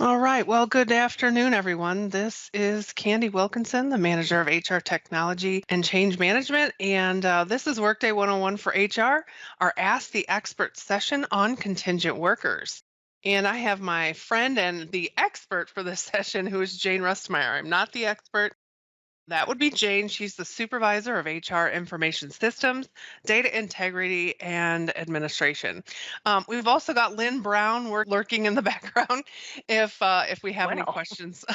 All right. Well, good afternoon, everyone. This is Candy Wilkinson, the manager of HR technology and change management. And this is Workday 101 for HR, our Ask the Expert session on contingent workers. And I have my friend and the expert for this session, who is Jane Rustmeyer. I'm not the expert. That would be Jane. She's the supervisor of HR information systems, data integrity, and administration. We've also got Lynn Brown lurking in the background if we have any Well, questions.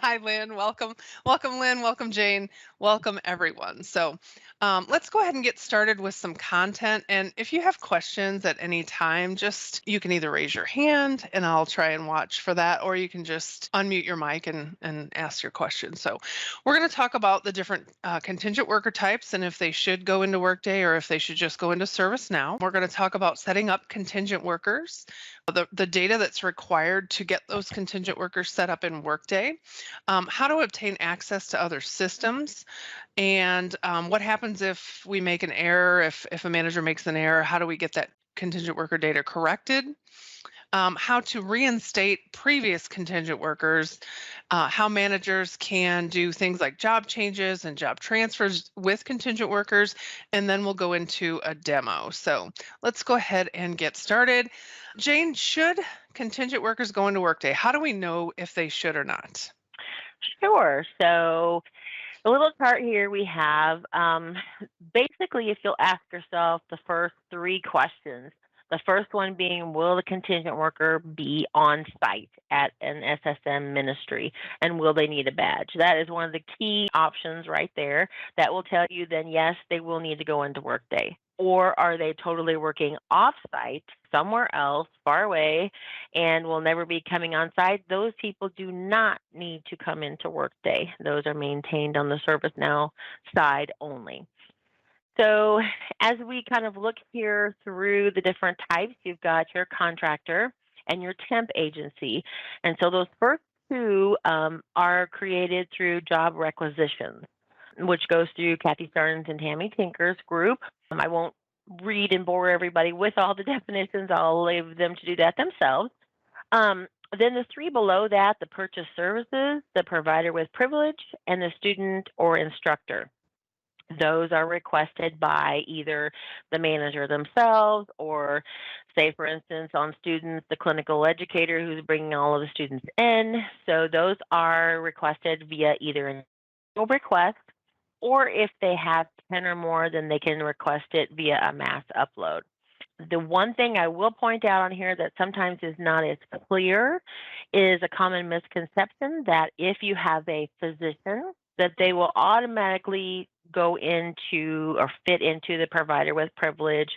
Hi, Lynn. Welcome, Lynn. Welcome, Jane. Welcome, everyone. So let's go ahead and get started with some content. And if you have questions at any time, just you can either raise your hand and I'll try and watch for that, or you can just unmute your mic and ask your question. So we're going to talk about the different contingent worker types and if they should go into Workday or if they should just go into ServiceNow. We're going to talk about setting up contingent workers, the data that's required to get those contingent workers set up in Workday, how to obtain access to other systems, and what happens if we make an error, if a manager makes an error, how do we get that contingent worker data corrected? How to reinstate previous contingent workers, how managers can do things like job changes and job transfers with contingent workers, and then we'll go into a demo. So let's go ahead and get started. Jane, should contingent workers go into Workday? How do we know if they should or not? sure. So, a little chart here we have. Basically, if you'll ask yourself the first three questions, the first one being, will the contingent worker be on site at an SSM ministry? And will they need a badge? That is one of the key options right there. That will tell you then, yes, they will need to go into Workday. Or are they totally working off site somewhere else, far away, and will never be coming on site? Those people do not need to come into Workday. Those are maintained on the ServiceNow side only. So as we kind of look here through the different types, you've got your contractor and your temp agency. And so those first two are created through job requisitions, which goes through Kathy Stearns and Tammy Tinker's group. I won't read and bore everybody with all the definitions. I'll leave them to do that themselves. Then the three below that, the purchase services, the provider with privilege, and the student or instructor. Those are requested by either the manager themselves or, say, for instance, on students, the clinical educator who's bringing all of the students in. So those are requested via either an individual request, or if they have 10 or more, then they can request it via a mass upload. The one thing I will point out on here that sometimes is not as clear is a common misconception that if you have a physician, that they will automatically go into or fit into the provider with privilege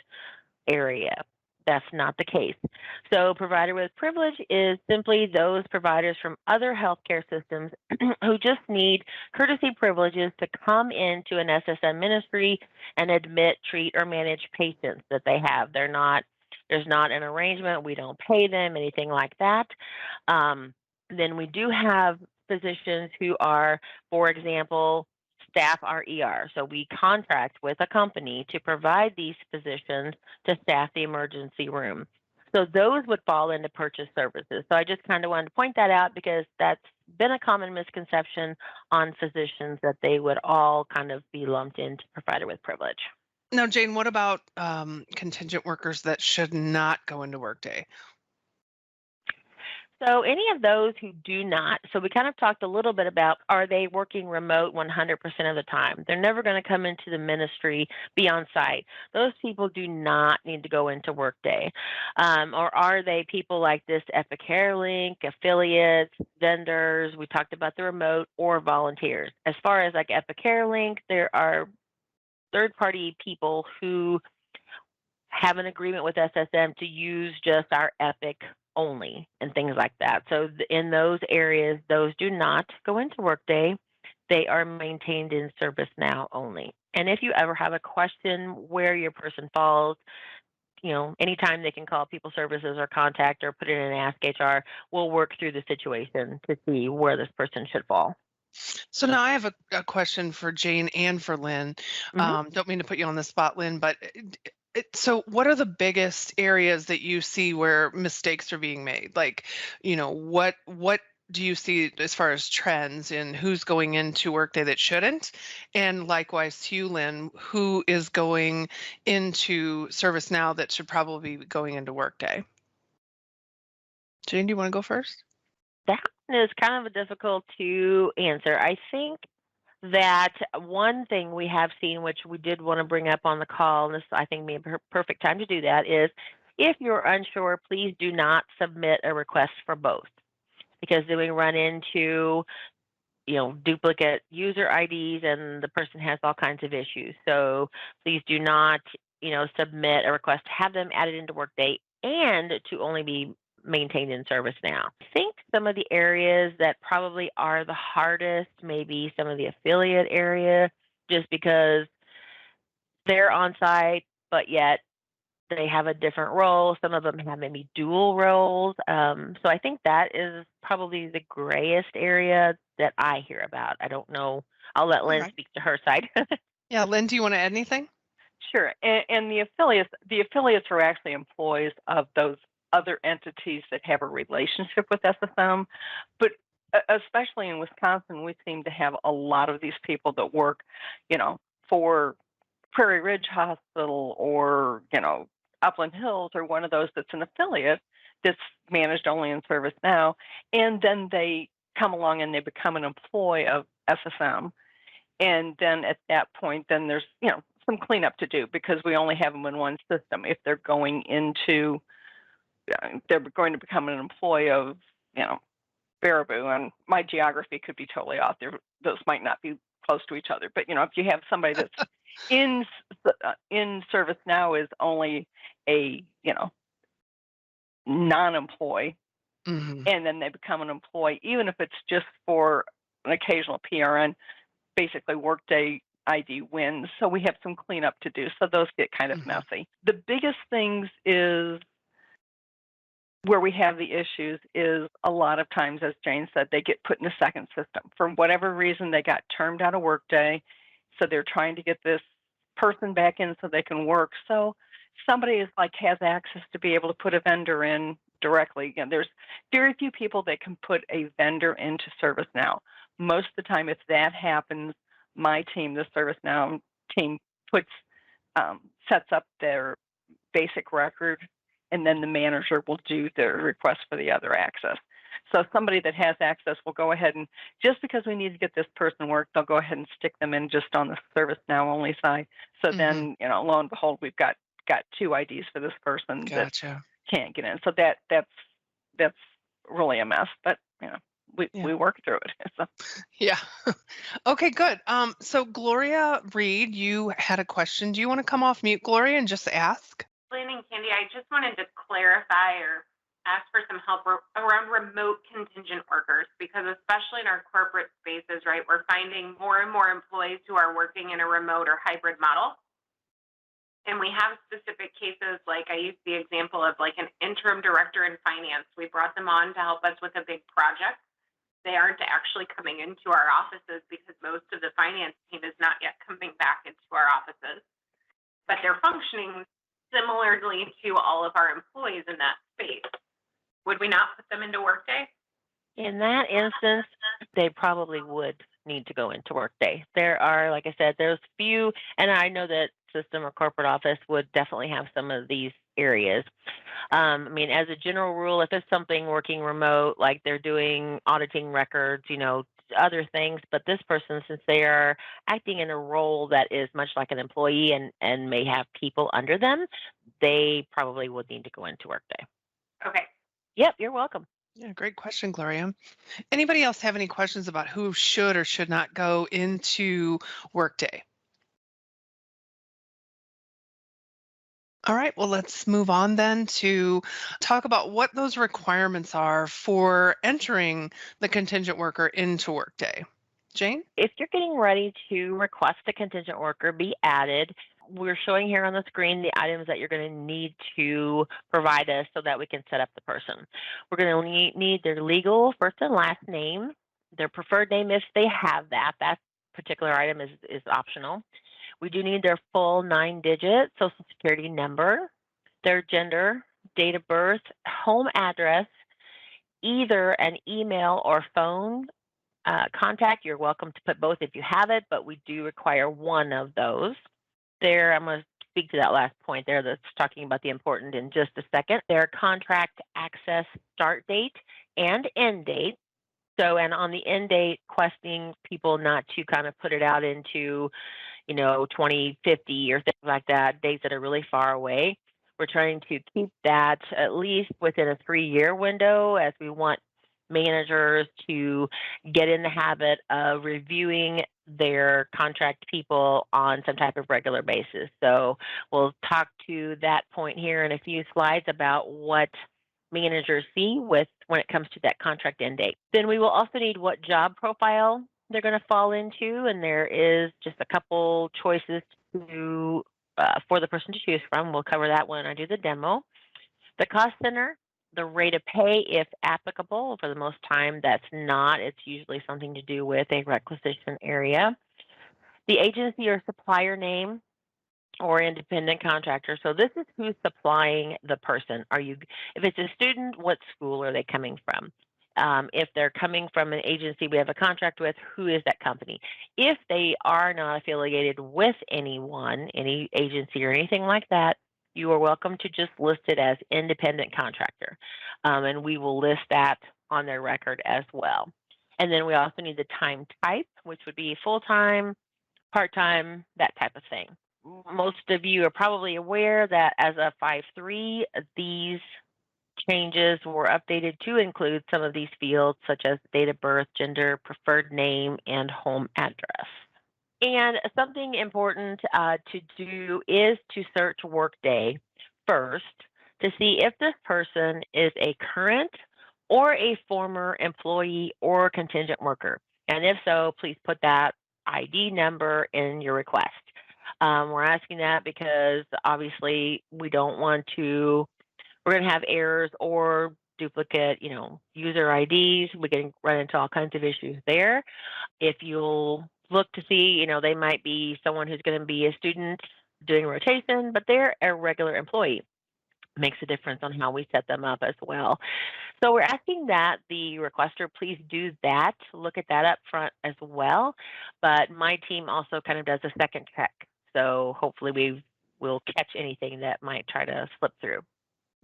area. That's not the case. So, provider with privilege is simply those providers from other healthcare systems who just need courtesy privileges to come into an SSM ministry and admit, treat, or manage patients that they have. There's not an arrangement. We don't pay them, anything like that. Then we do have physicians who are, for example, staff our ER. So we contract with a company to provide these physicians to staff the emergency room. So those would fall into purchase services. So I just kind of wanted to point that out because that's been a common misconception on physicians that they would all kind of be lumped into provider with privilege. Now, Jane, what about contingent workers that should not go into Workday? So any of those who do not, so we kind of talked a little bit about, are they working remote 100% of the time? They're never going to come into the ministry, be on site. Those people do not need to go into Workday. Or are they people like this Epic Link, affiliates, vendors? We talked about the remote or volunteers. As far as like Epic Link, there are third-party people who have an agreement with SSM to use just our Epic only and things like that. So in those areas, those do not go into Workday. They are maintained in ServiceNow only. And if you ever have a question where your person falls, anytime they can call People Services or contact or put it in Ask HR, we'll work through the situation to see where this person should fall. So now I have a question for Jane and for Lynn. hmm Don't mean to put you on the spot, Lynn, but So what are the biggest areas that you see where mistakes are being made? Like, what do you see as far as trends in who's going into Workday that shouldn't? And likewise to you, Lynn, who is going into ServiceNow that should probably be going into Workday? Jane, do you want to go first? That one is kind of difficult to answer. I think that one thing we have seen, which we did want to bring up on the call, and this I think be a perfect time to do that, is if you're unsure, please do not submit a request for both, because then we run into duplicate user IDs and the person has all kinds of issues. So please do not submit a request to have them added into Workday and to only be maintained in ServiceNow. I think some of the areas that probably are the hardest, maybe some of the affiliate area, just because they're on site, but yet they have a different role. Some of them have maybe dual roles. So I think that is probably the grayest area that I hear about. I don't know. I'll let All Lynn right. speak to her side. Yeah, Lynn, do you want to add anything? Sure. And the affiliates are actually employees of those other entities that have a relationship with SSM. But especially in Wisconsin, we seem to have a lot of these people that work, for Prairie Ridge Hospital or, Upland Hills or one of those that's an affiliate that's managed only in ServiceNow. And then they come along and they become an employee of SSM. And then at that point, then there's, some cleanup to do because we only have them in one system. If they're going to become an employee of, Baraboo, and my geography could be totally off there. Those might not be close to each other. But, if you have somebody that's in ServiceNow is only a, non-employee, Hmm. and then they become an employee, even if it's just for an occasional PRN, basically Workday ID wins. So we have some cleanup to do. So those get kind of messy. The biggest things is where we have the issues is a lot of times, as Jane said, they get put in a second system. For whatever reason, they got termed out of Workday. So they're trying to get this person back in so they can work. So somebody has access to be able to put a vendor in directly. Again, there's very few people that can put a vendor into ServiceNow. Most of the time, if that happens, my team, the ServiceNow team, sets up their basic record, and then the manager will do the request for the other access. So somebody that has access will go ahead and, just because we need to get this person work, they'll go ahead and stick them in just on the ServiceNow only side. So then, lo and behold, we've got two IDs for this person that Gotcha. can't get in. So that's really a mess. But Yeah. we work through it. So. Yeah. Okay, good. So Gloria Reed, you had a question. Do you want to come off mute, Gloria, and just ask? Lynn and Candy, I just wanted to clarify or ask for some help around remote contingent workers, because especially in our corporate spaces, right, we're finding more and more employees who are working in a remote or hybrid model. And we have specific cases, like I used the example of like an interim director in finance. We brought them on to help us with a big project. They aren't actually coming into our offices because most of the finance team is not yet coming back into our offices, but they're functioning similarly to all of our employees in that space. Would we not put them into Workday? In that instance, they probably would need to go into Workday. There are, like I said, there's few, and I know that system or corporate office would definitely have some of these areas. As a general rule, if it's something working remote, like they're doing auditing records, other things, but this person, since they are acting in a role that is much like an employee and may have people under them, they probably would need to go into Workday. Okay. Yep, you're welcome. Yeah, great question, Gloria. Anybody else have any questions about who should or should not go into Workday? All right, well, let's move on then to talk about what those requirements are for entering the contingent worker into Workday. Jane? If you're getting ready to request a contingent worker be added, we're showing here on the screen the items that you're going to need to provide us so that we can set up the person. We're going to need their legal first and last name, their preferred name if they have that. That particular item is optional. We do need their full 9-digit Social Security number, their gender, date of birth, home address, either an email or phone contact. You're welcome to put both if you have it, but we do require one of those. There, I'm going to speak to that last point there that's talking about the important in just a second. Their contract access start date and end date. So, and on the end date, questioning people not to kind of put it out into, 2050 or things like that, dates that are really far away. We're trying to keep that at least within a 3-year window, as we want managers to get in the habit of reviewing their contract people on some type of regular basis. So we'll talk to that point here in a few slides about what managers see when it comes to that contract end date. Then we will also need what job profile they're going to fall into, and there is just a couple choices for the person to choose from. We'll cover that when I do the demo. The cost center, the rate of pay if applicable. For the most time, that's not. It's usually something to do with a requisition area. The agency or supplier name or independent contractor. So this is who's supplying the person. If it's a student, what school are they coming from? If they're coming from an agency we have a contract with, who is that company? If they are not affiliated with anyone, any agency or anything like that, you are welcome to just list it as independent contractor. And we will list that on their record as well. And then we also need the time type, which would be full-time, part-time, that type of thing. Most of you are probably aware that as of 5.3, these changes were updated to include some of these fields, such as date of birth, gender, preferred name, and home address. And something important to do is to search Workday first to see if this person is a current or a former employee or contingent worker. And if so, please put that ID number in your request. We're asking that because obviously we don't want to, we're going to have errors or duplicate, user IDs. We can run into all kinds of issues there. If you'll look to see, they might be someone who's going to be a student doing rotation, but they're a regular employee. Makes a difference on how we set them up as well. So we're asking that the requester please do that, look at that up front as well. But my team also kind of does a second check. So hopefully we will catch anything that might try to slip through.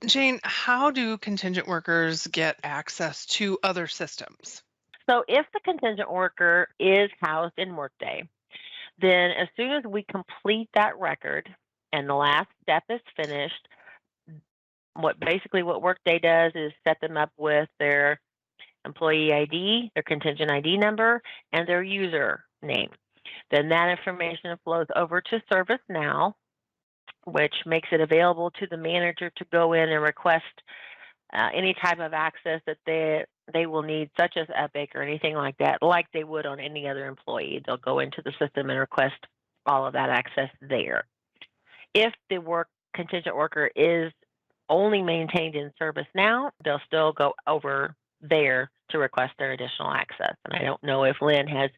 Jane, how do contingent workers get access to other systems? So if the contingent worker is housed in Workday, then as soon as we complete that record and the last step is finished, what Workday does is set them up with their employee ID, their contingent ID number, and their user name. Then that information flows over to ServiceNow, which makes it available to the manager to go in and request any type of access that they will need, such as Epic or anything like that, like they would on any other employee. They'll go into the system and request all of that access there. If the contingent worker is only maintained in ServiceNow, they'll still go over there to request their additional access. And I don't know if Lynn has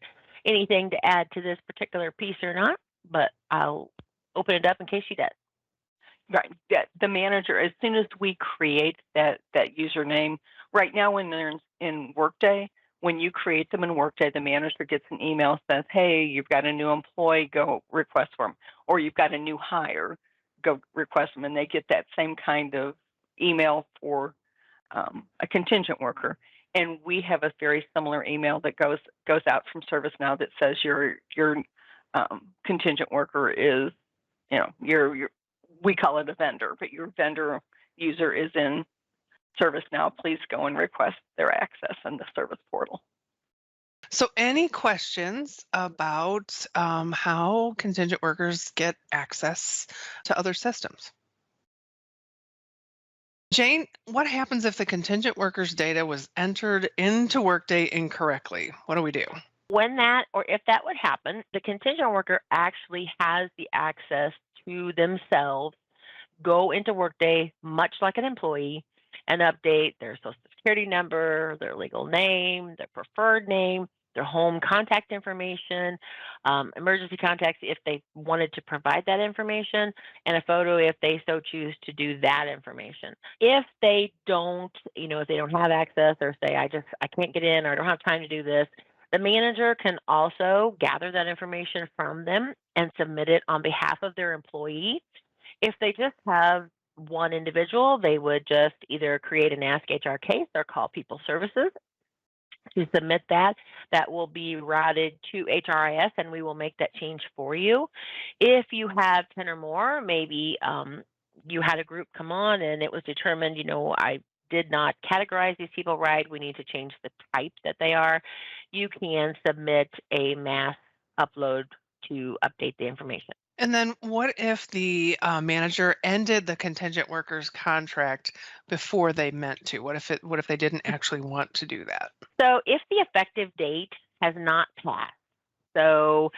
anything to add to this particular piece or not, but I'll open it up in case she does. Right. The manager, as soon as we create that username, right now when they're in Workday, when you create them in Workday, the manager gets an email that says, hey, you've got a new employee, go request for them. Or you've got a new hire, go request them. And they get that same kind of email for a contingent worker. And we have a very similar email that goes out from ServiceNow that says your contingent worker is, we call it a vendor, but your vendor user is in ServiceNow. Please go and request their access in the service portal. So any questions about how contingent workers get access to other systems? Jane, what happens if the contingent workers' data was entered into Workday incorrectly? What do we do? When that, or if that would happen, the contingent worker actually has the access to themselves, go into Workday, much like an employee, and update their Social Security number, their legal name, their preferred name, their home contact information, emergency contacts if they wanted to provide that information, and a photo if they so choose to do that information. If they don't, if they don't have access or say, I can't get in or I don't have time to do this, the manager can also gather that information from them and submit it on behalf of their employee. If they just have one individual, they would just either create an Ask HR case or call People Services to submit that. That will be routed to HRIS, and we will make that change for you. If you have 10 or more, maybe you had a group come on and it was determined, I did not categorize these people right, we need to change the type that they are, you can submit a mass upload to update the information. And then what if the manager ended the contingent workers contract before they meant to? What if they didn't actually want to do that? So if the effective date has not passed, so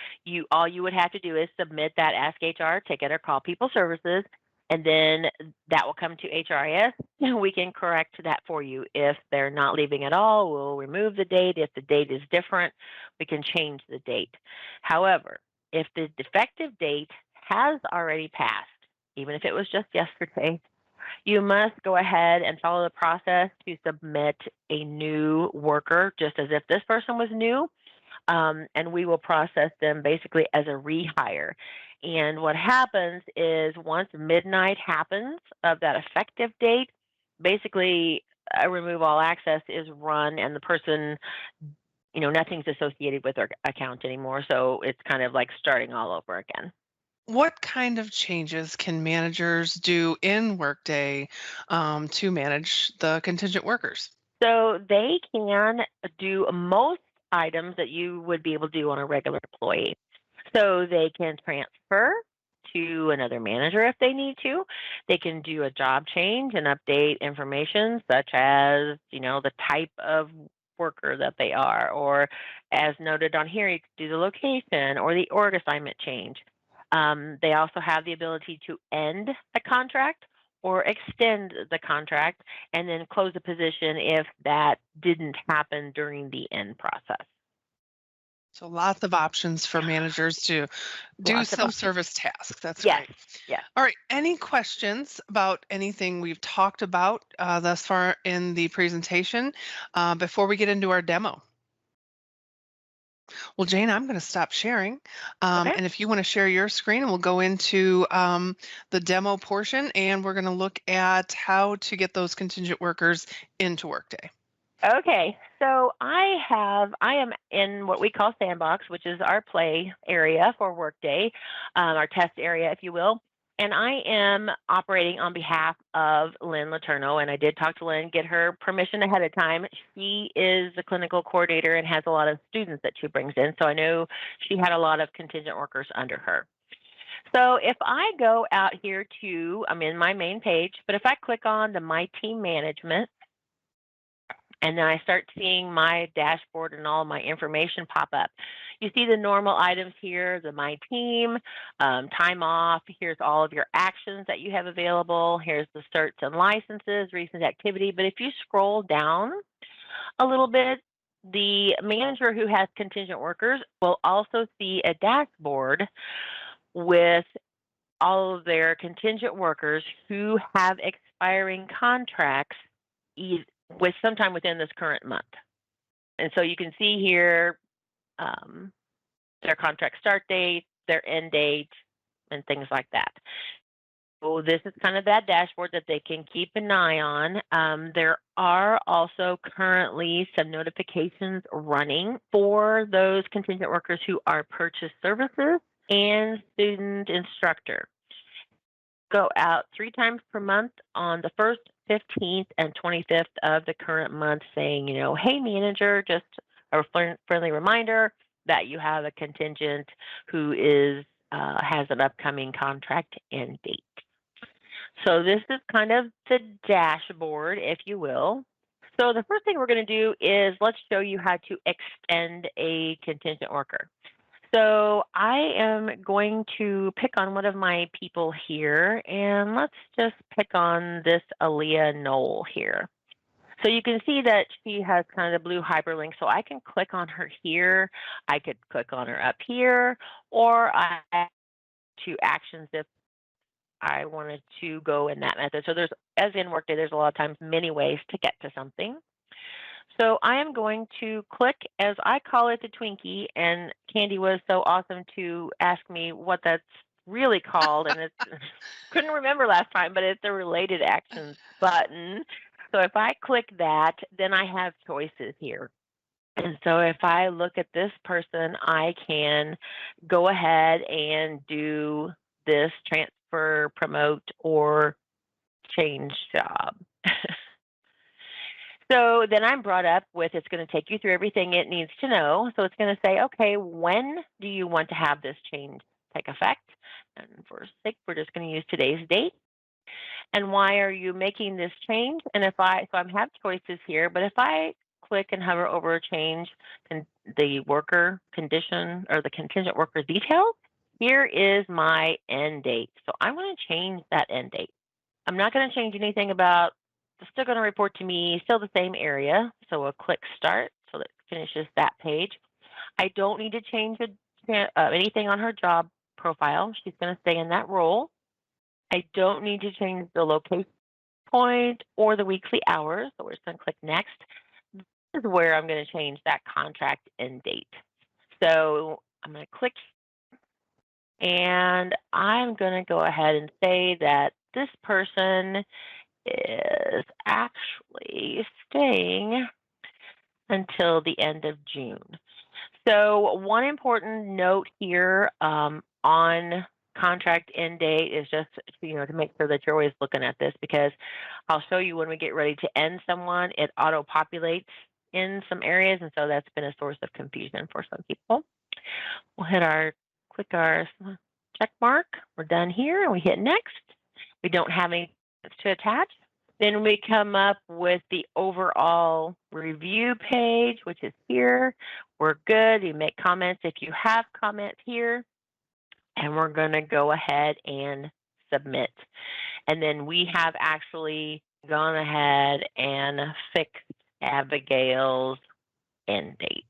all you would have to do is submit that Ask HR ticket or call People Services, and then that will come to HRIS, and we can correct that for you. If they're not leaving at all, we'll remove the date. If the date is different, we can change the date. However, if the effective date has already passed, even if it was just yesterday, you must go ahead and follow the process to submit a new worker, just as if this person was new, and we will process them basically as a rehire. And what happens is once midnight happens of that effective date, basically a remove all access is run, and the person, nothing's associated with their account anymore. So it's kind of like starting all over again. What kind of changes can managers do in Workday to manage the contingent workers? So they can do most items that you would be able to do on a regular employee. So they can transfer to another manager if they need to. They can do a job change and update information such as, the type of worker that they are, or as noted on here, you can do the location or the org assignment change. They also have the ability to end a contract or extend the contract and then close the position if that didn't happen during the end process. So lots of options for managers to do Lots of options. self-service tasks. That's Yes. right. Yeah. All right. Any questions about anything we've talked about thus far in the presentation before we get into our demo? Well, Jane, I'm going to stop sharing. Okay. And if you want to share your screen, and we'll go into the demo portion, and we're going to look at how to get those contingent workers into Workday. Okay, so I am in what we call Sandbox, which is our play area for Workday, our test area, if you will. And I am operating on behalf of Lynn Letourneau, and I did talk to Lynn, get her permission ahead of time. She is the clinical coordinator and has a lot of students that she brings in, so I know she had a lot of contingent workers under her. So if I go out here I'm in my main page, but if I click on the My Team Management, and then I start seeing my dashboard and all my information pop up. You see the normal items here, the My Team, time off. Here's all of your actions that you have available. Here's the certs and licenses, recent activity. But if you scroll down a little bit, the manager who has contingent workers will also see a dashboard with all of their contingent workers who have expiring contracts with sometime within this current month. And so you can see here their contract start date, their end date, and things like that. So this is kind of that dashboard that they can keep an eye on. There are also currently some notifications running for those contingent workers who are purchase services and student instructor. Go out 3 times per month on the 1st, 15th, and 25th of the current month saying, hey, manager, just a friendly reminder that you have a contingent who has an upcoming contract end date. So this is kind of the dashboard, if you will. So the first thing we're going to do is let's show you how to extend a contingent worker. So I am going to pick on one of my people here, and let's just pick on this Aaliyah Knoll here. So you can see that she has kind of the blue hyperlink. So I can click on her here. I could click on her up here, or I have to actions if I wanted to go in that method. So there's, as in Workday, there's a lot of times many ways to get to something. So I am going to click, as I call it, the Twinkie, and Candy was so awesome to ask me what that's really called, and it's couldn't remember last time, but it's the related actions button. So if I click that, then I have choices here. And so if I look at this person, I can go ahead and do this transfer, promote, or change job. So then I'm brought up with, it's going to take you through everything it needs to know. So it's going to say, okay, when do you want to have this change take effect? And for sake, we're just going to use today's date. And why are you making this change? And if I have choices here, but if I click and hover over change the worker condition or the contingent worker details, here is my end date. So I want to change that end date. I'm not going to change anything about, it's still going to report to me, still the same area. So we'll click start, so that finishes that page. I don't need to change anything on her job profile. She's going to stay in that role. I don't need to change the location point or the weekly hours. So we're just going to click next. This is where I'm going to change that contract end date. So I'm going to click, and I'm going to go ahead and say that this person is actually staying until the end of June. So one important note here on contract end date is just, to make sure that you're always looking at this, because I'll show you when we get ready to end someone, it auto-populates in some areas, and so that's been a source of confusion for some people. We'll click our check mark. We're done here, and we hit next. We don't have any to attach. Then we come up with the overall review page, which is here. We're good. You make comments if you have comments here. And we're going to go ahead and submit. And then we have actually gone ahead and fixed Abigail's end date.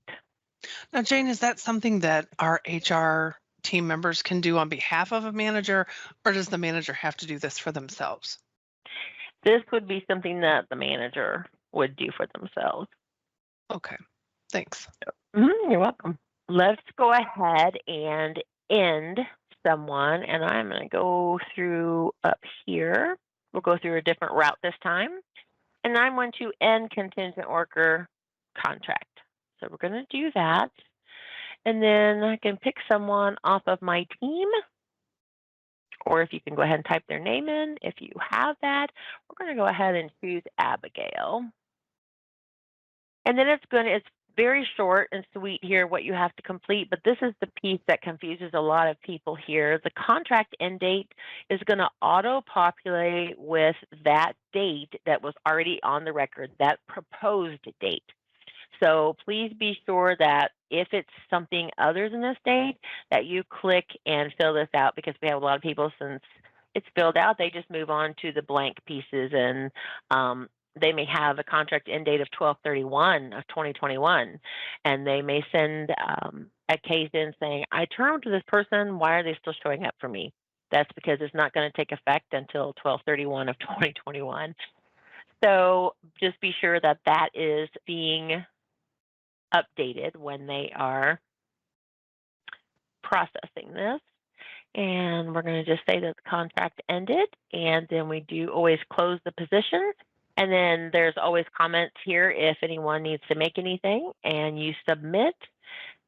Now, Jane, is that something that our HR team members can do on behalf of a manager, or does the manager have to do this for themselves? This would be something that the manager would do for themselves. Okay, thanks. You're welcome. Let's go ahead and end someone, and I'm going to go through up here. We'll go through a different route this time, and I'm going to end contingent worker contract. So we're going to do that, and then I can pick someone off of my team, or if you can go ahead and type their name in, if you have that, we're going to go ahead and choose Abigail. And then it's very short and sweet here what you have to complete, but this is the piece that confuses a lot of people here. The contract end date is going to auto-populate with that date that was already on the record, that proposed date. So please be sure that if it's something other than this date, that you click and fill this out, because we have a lot of people, since it's filled out, they just move on to the blank pieces, and they may have a contract end date of 12/31 of 2021, and they may send a case in saying, I termed this person, why are they still showing up for me? That's because it's not going to take effect until 12/31 of 2021. So just be sure that that is being updated when they are processing this. And we're going to just say that the contract ended, and then we do always close the position. And then there's always comments here if anyone needs to make anything, and you submit.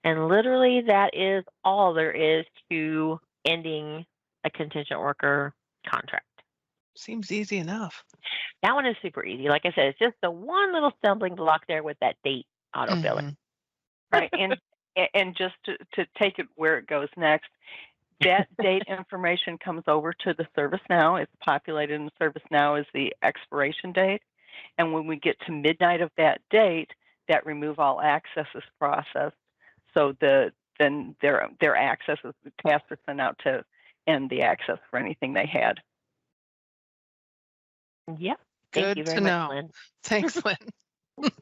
And literally that is all there is to ending a contingent worker contract. Seems easy enough. That one is super easy. Like I said, it's just the one little stumbling block there with that date autofilling. Right. And just to take it where it goes next, that date information comes over to the ServiceNow. It's populated in ServiceNow as the expiration date. And when we get to midnight of that date, that remove all access is processed. So then their access is, the tasks are sent out to end the access for anything they had. Yep. Thank Good you to very much, know. Lynn. Thanks, Lynn.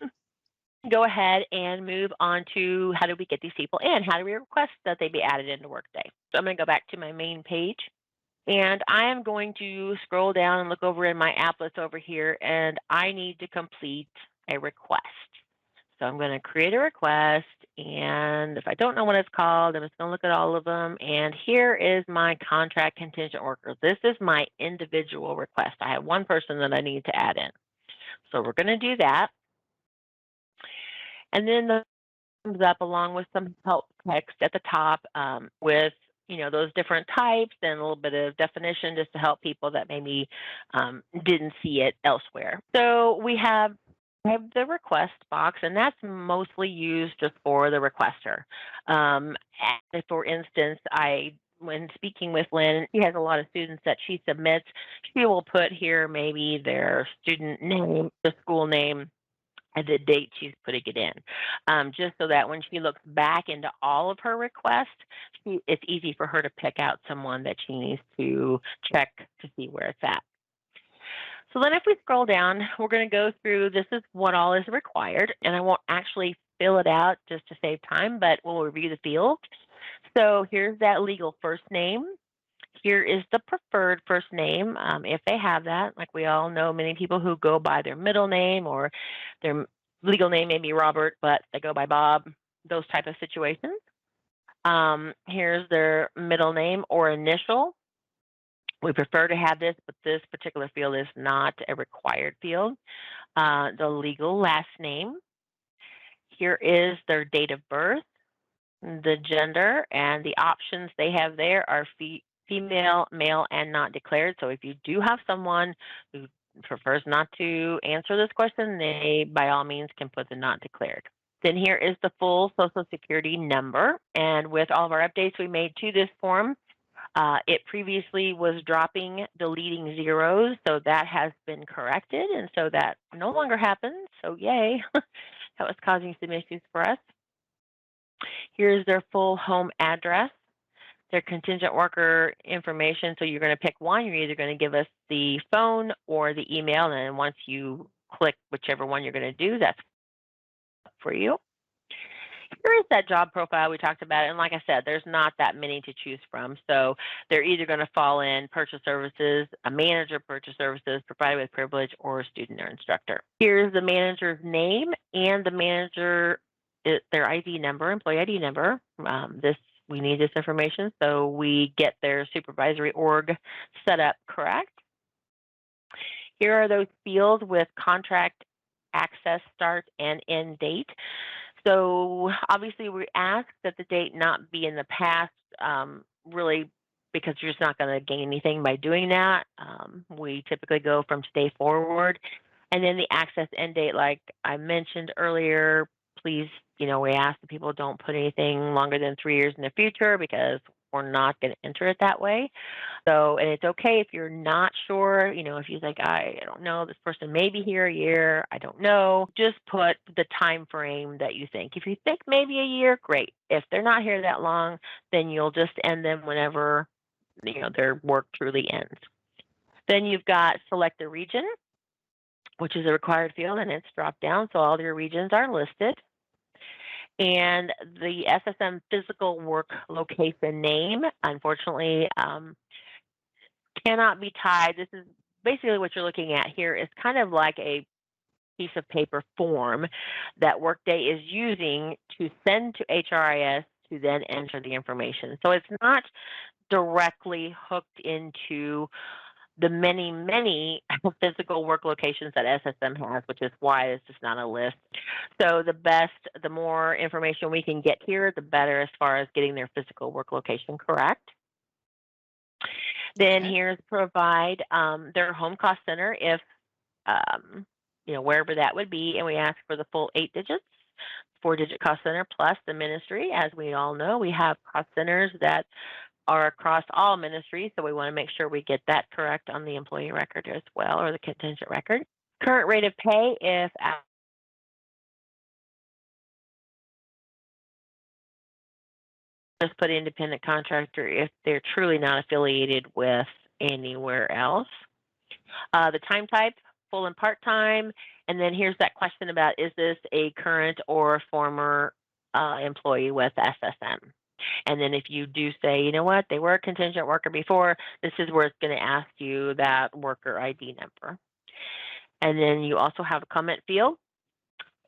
Go ahead and move on to how do we get these people in? How do we request that they be added into Workday? So I'm going to go back to my main page. And I am going to scroll down and look over in my applets over here, and I need to complete a request. So I'm going to create a request, and if I don't know what it's called, I'm just going to look at all of them. And here is my contract contingent worker. This is my individual request. I have one person that I need to add in. So we're going to do that. And then the comes up along with some help text at the top with those different types and a little bit of definition just to help people that maybe didn't see it elsewhere. So we have the request box, and that's mostly used just for the requester. For instance, when speaking with Lynn, she has a lot of students that she submits. She will put here maybe their student name, the school name, and the date she's putting it in, just so that when she looks back into all of her requests, it's easy for her to pick out someone that she needs to check to see where it's at. So then if we scroll down, we're going to go through, this is what all is required, and I won't actually fill it out just to save time, but we'll review the field. So here's that legal first name. Here is the preferred first name, if they have that. Like we all know, many people who go by their middle name or their legal name may be Robert, but they go by Bob, those type of situations. Here's their middle name or initial. We prefer to have this, but this particular field is not a required field. The legal last name. Here is their date of birth, the gender, and the options they have there are female, male, and not declared. So if you do have someone who prefers not to answer this question, they by all means can put the not declared. Then here is the full Social Security number. And with all of our updates we made to this form, it previously was deleting zeros. So that has been corrected. And so that no longer happens. So yay, that was causing some issues for us. Here's their full home address, their contingent worker information. So you're going to pick one. You're either going to give us the phone or the email. And then once you click whichever one you're going to do, that's for you. Here is that job profile we talked about. And like I said, there's not that many to choose from. So they're either going to fall in purchase services, a manager purchase services, provided with privilege, or a student or instructor. Here's the manager's name and the manager, their ID number, employee ID number. We need this information so we get their supervisory org set up correct. Here are those fields with contract access start and end date. So obviously we ask that the date not be in the past, really, because you're just not going to gain anything by doing that. We typically go from today forward. And then the access end date, like I mentioned earlier, please, we ask that people don't put anything longer than 3 years in the future because we're not going to enter it that way. So, and it's okay if you're not sure, if you think, I don't know, this person may be here a year, I don't know, just put the time frame that you think. If you think maybe a year, great. If they're not here that long, then you'll just end them whenever, their work truly ends. Then you've got select the region, which is a required field, and it's dropped down, so all your regions are listed. And the SSM physical work location name, unfortunately, cannot be tied. This is basically what you're looking at here is kind of like a piece of paper form that Workday is using to send to HRIS to then enter the information. So it's not directly hooked into the many, many physical work locations that SSM has, which is why it's just not a list. So the more information we can get here, the better as far as getting their physical work location correct. Then here's provide their home cost center if, wherever that would be. And we ask for the full 8 digits, 4-digit cost center plus the ministry. As we all know, we have cost centers that are across all ministries, so we want to make sure we get that correct on the employee record as well, or the contingent record. Current rate of pay if just put independent contractor if they're truly not affiliated with anywhere else. The time type, full and part-time. And then here's that question about, is this a current or former employee with SSM? And then if you do say, you know what, they were a contingent worker before, this is where it's going to ask you that worker ID number. And then you also have a comment field.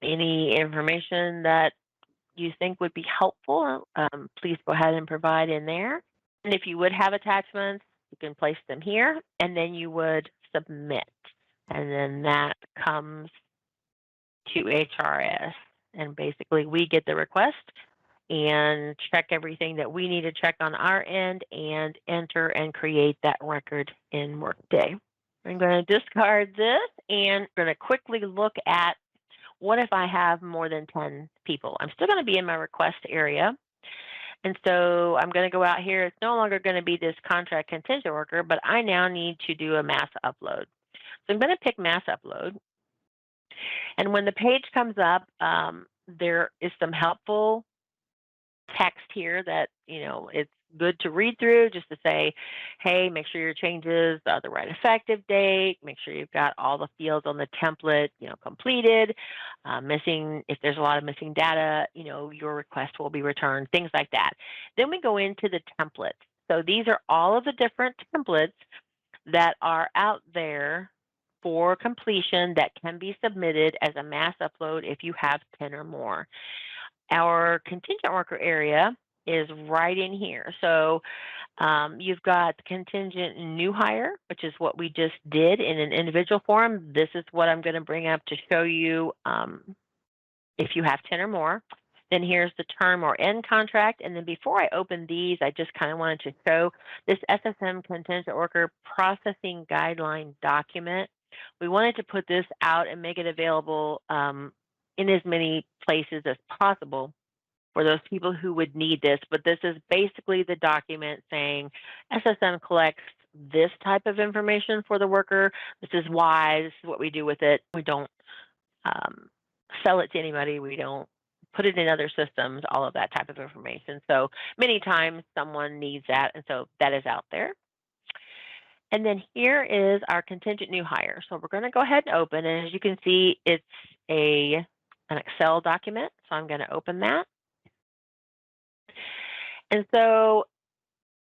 Any information that you think would be helpful, please go ahead and provide in there. And if you would have attachments, you can place them here, and then you would submit. And then that comes to HRS. And basically, we get the request and check everything that we need to check on our end and enter and create that record in Workday. I'm going to discard this and going to quickly look at what if I have more than 10 people. I'm still going to be in my request area. And so I'm going to go out here. It's no longer going to be this contract contingent worker, but I now need to do a mass upload. So I'm going to pick mass upload. And when the page comes up, there is some helpful text here that, it's good to read through, just to say, hey, make sure your changes are the right effective date, make sure you've got all the fields on the template, completed, missing, if there's a lot of missing data, your request will be returned, things like that. Then we go into the templates. So these are all of the different templates that are out there for completion that can be submitted as a mass upload if you have 10 or more. Our contingent worker area is right in here. So you've got contingent new hire, which is what we just did in an individual form. This is what I'm going to bring up to show you if you have 10 or more. Then here's the term or end contract. And then before I open these, I just kind of wanted to show this SSM contingent worker processing guideline document. We wanted to put this out and make it available in as many places as possible for those people who would need this. But this is basically the document saying SSM collects this type of information for the worker. This is why, this is what we do with it. We don't sell it to anybody. We don't put it in other systems, all of that type of information. So many times someone needs that, and so that is out there. And then here is our contingent new hire. So we're going to go ahead and open, and as you can see, it's an Excel document. So I'm going to open that. And so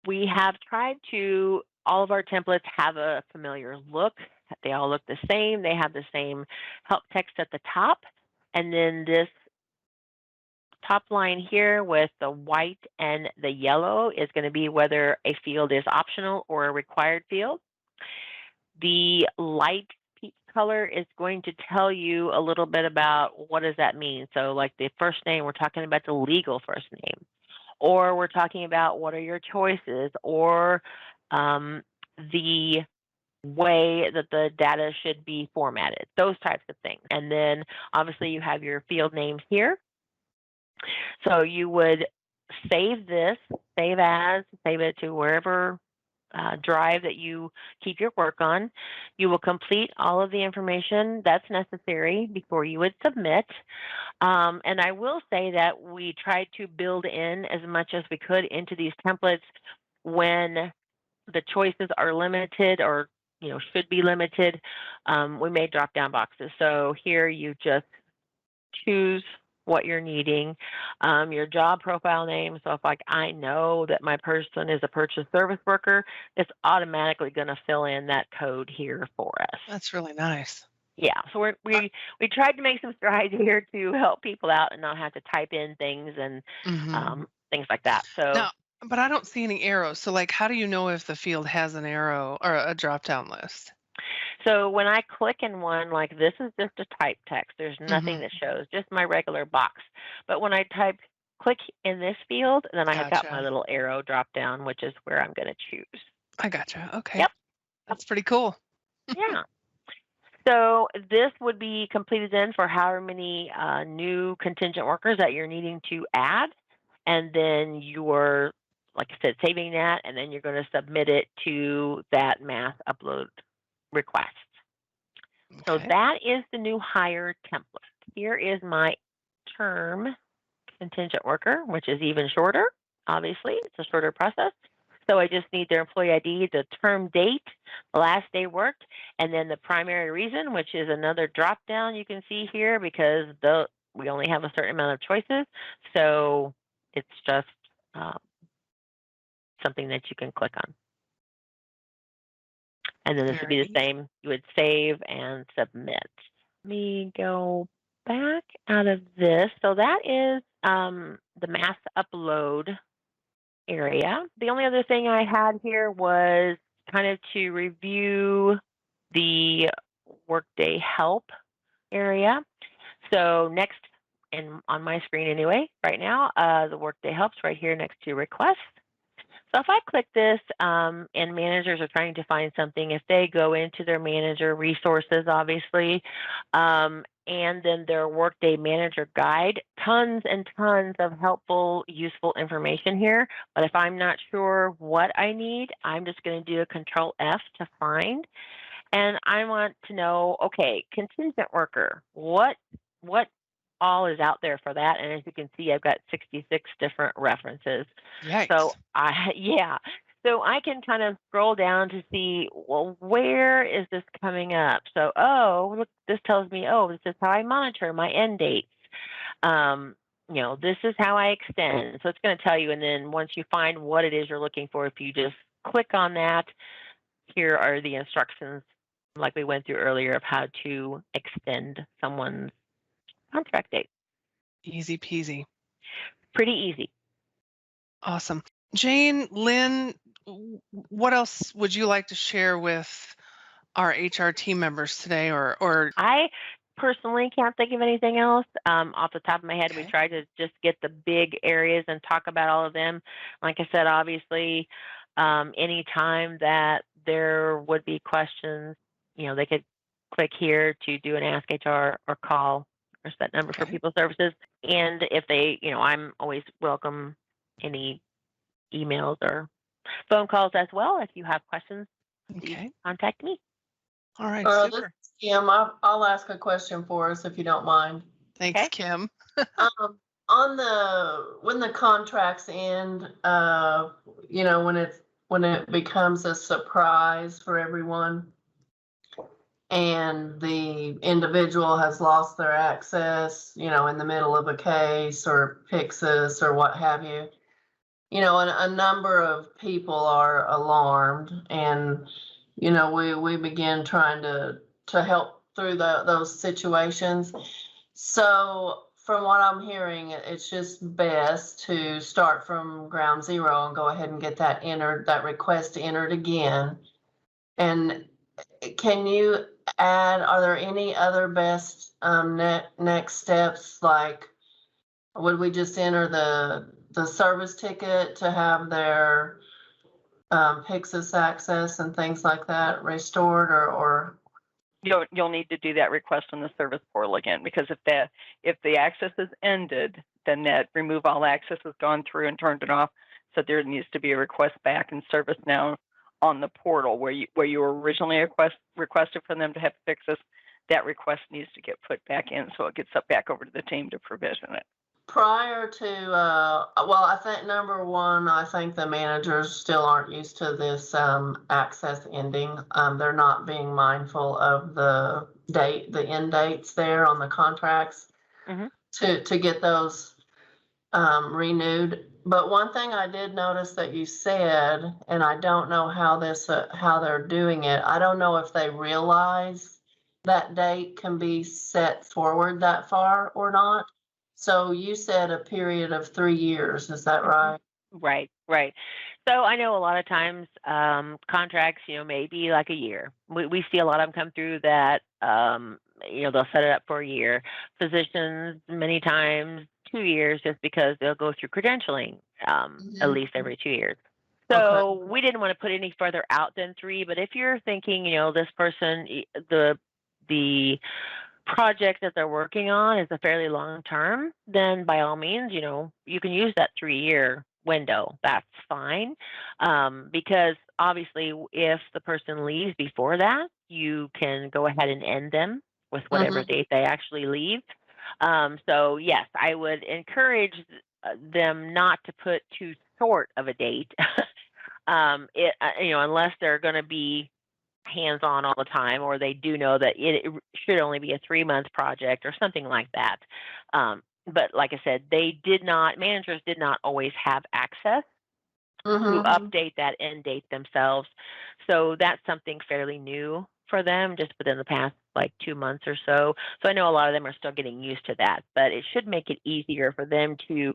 we have tried to, all of our templates have a familiar look. They all look the same. They have the same help text at the top. And then this top line here with the white and the yellow is going to be whether a field is optional or a required field. The light peach color is going to tell you a little bit about what does that mean. So like the first name, we're talking about the legal first name, or we're talking about what are your choices, or the way that the data should be formatted, those types of things. And then obviously you have your field names here. So you would save this, save as, save it to wherever drive that you keep your work on. You will complete all of the information that's necessary before you would submit. And I will say that we tried to build in as much as we could into these templates when the choices are limited or should be limited. We made drop-down boxes. So here you just choose what you're needing, your job profile name. So if I know that my person is a purchase service worker, it's automatically going to fill in that code here for us. That's really nice. Yeah, so we tried to make some strides here to help people out and not have to type in things and things like that. So now, but I don't see any arrows. So how do you know if the field has an arrow or a drop-down list? So when I click in one, like this is just a type text. There's nothing that shows, just my regular box. But when I click in this field, then I have got my little arrow drop down, which is where I'm going to choose. I gotcha. Okay. Yep. That's pretty cool. Yeah. So this would be completed then for however many new contingent workers that you're needing to add. And then you're, like I said, saving that, and then you're going to submit it to that mass upload request. Okay. So that is the new hire template. Here is my term contingent worker, which is even shorter. Obviously, it's a shorter process. So I just need their employee ID, the term date, the last day worked, and then the primary reason, which is another drop down you can see here because we only have a certain amount of choices. So it's just something that you can click on. And then this would be the same. You would save and submit. Let me go back out of this. So that is the mass upload area. The only other thing I had here was kind of to review the Workday help area. So next, and on my screen anyway, right now, the Workday help's right here next to request. So if I click this and managers are trying to find something, if they go into their manager resources, obviously, and then their Workday manager guide, tons and tons of helpful, useful information here. But if I'm not sure what I need, I'm just going to do a Control F to find. And I want to know, okay, contingent worker, what all is out there for that? And as you can see, I've got 66 different references. Yikes. So so I can kind of scroll down to see, well, where is this coming up? So, look, this tells me, this is how I monitor my end dates. This is how I extend. So it's going to tell you, and then once you find what it is you're looking for, if you just click on that, here are the instructions like we went through earlier of how to extend someone's contract date. Easy peasy. Pretty easy. Awesome. Jane, Lynn, what else would you like to share with our HR team members today? Or I personally can't think of anything else. Off the top of my head, we tried to just get the big areas and talk about all of them. Like I said, obviously, any time that there would be questions, they could click here to do an Ask HR or call or set number for people services. And if they, I'm always welcome any emails or phone calls as well. If you have questions, please contact me. All right, super. This is Kim. I'll ask a question for us if you don't mind. Thanks, Kim. When the contracts end, when it becomes a surprise for everyone, and the individual has lost their access, in the middle of a case or Pixis or what have you, a number of people are alarmed, and we begin trying to help through those situations. So from what I'm hearing, it's just best to start from ground zero and go ahead and get that request entered again. And can you add, are there any other best next steps? Like, would we just enter the service ticket to have their Pixis access and things like that restored, or you'll need to do that request on the service portal again, because if the access is ended, then that remove all access has gone through and turned it off. So there needs to be a request back in service now on the portal where you were originally requested for them to have Pixis. That request needs to get put back in so it gets up back over to the team to provision it. Prior to, I think number one, I think the managers still aren't used to this access ending. They're not being mindful of the end dates there on the contracts to get those renewed. But one thing I did notice that you said, and I don't know how they're doing it. I don't know if they realize that date can be set forward that far or not. So you said a period of 3 years, is that right? Right. So I know a lot of times contracts, may be like a year. We see a lot of them come through that, they'll set it up for a year. Physicians, many times 2 years, just because they'll go through credentialing at least every 2 years. So we didn't want to put any further out than 3, but if you're thinking, this person, the project that they're working on is a fairly long term, then by all means, you can use that 3-year window. That's fine. Because obviously if the person leaves before that, you can go ahead and end them with whatever date they actually leave. So yes, I would encourage them not to put too short of a date. Unless they're going to be hands-on all the time, or they do know that it should only be a 3-month project or something like that. But like I said, managers did not always have access to update that end date themselves. So that's something fairly new for them, just within the past like 2 months or so. So I know a lot of them are still getting used to that, but it should make it easier for them to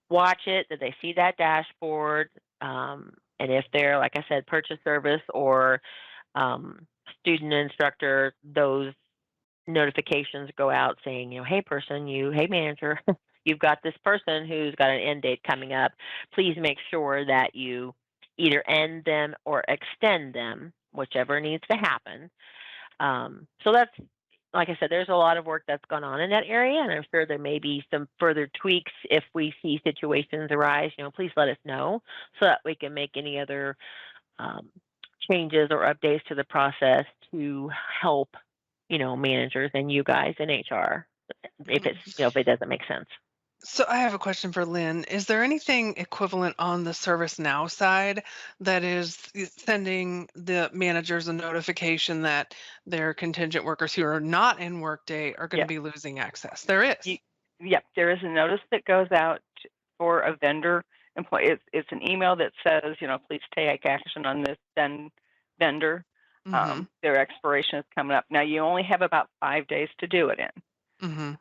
watch it, that they see that dashboard. And if they're, like I said, purchase service or student instructor, those notifications go out saying, hey manager, you've got this person who's got an end date coming up. Please make sure that you either end them or extend them, whichever needs to happen. So that's, like I said, there's a lot of work that's gone on in that area, and I'm sure there may be some further tweaks if we see situations arise. Please let us know so that we can make any other changes or updates to the process to help, managers and you guys in HR if it doesn't make sense. So I have a question for Lynn. Is there anything equivalent on the ServiceNow side that is sending the managers a notification that their contingent workers who are not in Workday are going to be losing access? There is. There is a notice that goes out for a vendor employee. It's an email that says, please take action on this vendor. Their expiration is coming up. Now you only have about 5 days to do it in.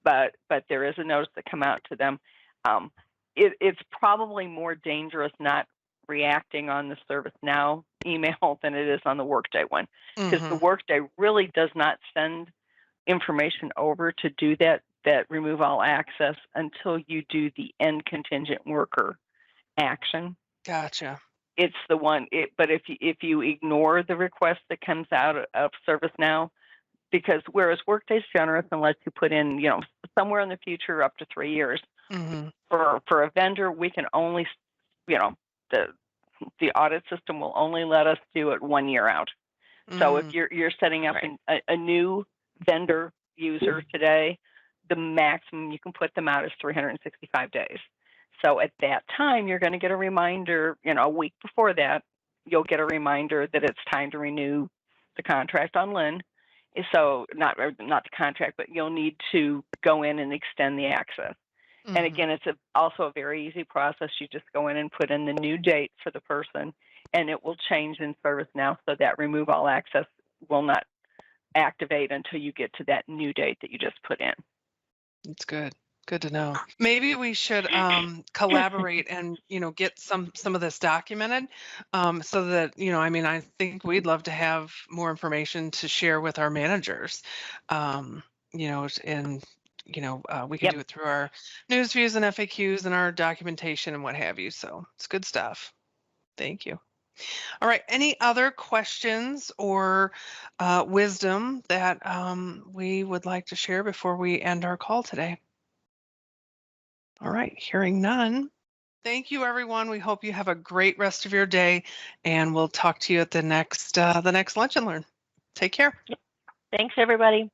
But there is a notice that come out to them. It's probably more dangerous not reacting on the ServiceNow email than it is on the Workday one, because the Workday really does not send information over to do that remove all access until you do the end contingent worker action. Gotcha. It's the one. But if you ignore the request that comes out of ServiceNow, because whereas Workday's generous and lets you put in, somewhere in the future up to 3 years. For a vendor, we can only, the audit system will only let us do it 1 year out. So if you're setting up a new vendor user today, the maximum you can put them out is 365 days. So at that time, you're going to get a reminder, a week before that, you'll get a reminder that it's time to renew the contract on Lynn. So not the contract, but you'll need to go in and extend the access. And again, it's also a very easy process. You just go in and put in the new date for the person, and it will change in ServiceNow so that remove all access will not activate until you get to that new date that you just put in. That's good. Good to know. Maybe we should collaborate and, get some of this documented so that, I think we'd love to have more information to share with our managers, and, we can do it through our news views and FAQs and our documentation and what have you. So it's good stuff. Thank you. All right. Any other questions or wisdom that we would like to share before we end our call today? All right, hearing none. Thank you, everyone. We hope you have a great rest of your day, and we'll talk to you at the next Lunch and Learn. Take care. Thanks, everybody.